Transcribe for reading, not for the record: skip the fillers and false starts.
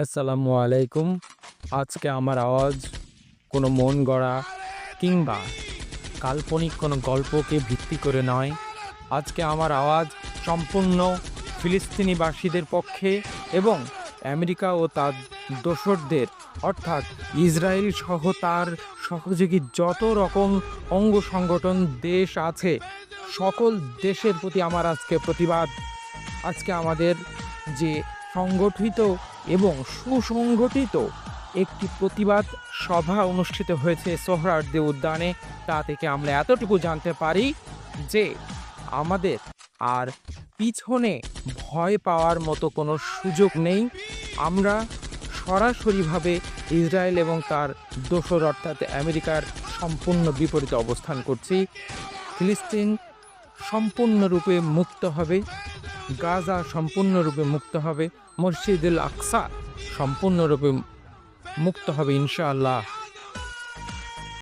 আসসালামু আলাইকুম। আজকে আমার আওয়াজ কোনো মন গড়া কিংবা কাল্পনিক কোনো গল্পকে ভিত্তি করে নয়। আজকে আমার আওয়াজ সম্পূর্ণ ফিলিস্তিনিবাসীদের পক্ষে এবং আমেরিকা ও তার দোসরদের অর্থাৎ ইসরায়েল সহ তার সহযোগী যত রকম অঙ্গ সংগঠন দেশ আছে, সকল দেশের প্রতি আমার আজকে প্রতিবাদ। আজকে আমাদের যে সংগঠিত এবং সুসংগঠিত একটি প্রতিবাদ সভা অনুষ্ঠিত হয়েছে সোহরাওয়ার্দী উদ্যানে। তা থেকে আমরা এতটুকু জানতে পারি যে আমাদের আর পিছনে ভয় পাওয়ার মতো কোনো সুযোগ নেই। আমরা সরাসরিভাবে ইসরায়েল এবং তার দোসর অর্থাৎ আমেরিকার সম্পূর্ণ বিপরীতে অবস্থান করছি। ফিলিস্তিন সম্পূর্ণরূপে মুক্ত হবে, গাজা সম্পূর্ণরূপে মুক্ত হবে, মসজিদুল আকসা সম্পূর্ণরূপে মুক্ত হবে ইনশাআল্লাহ।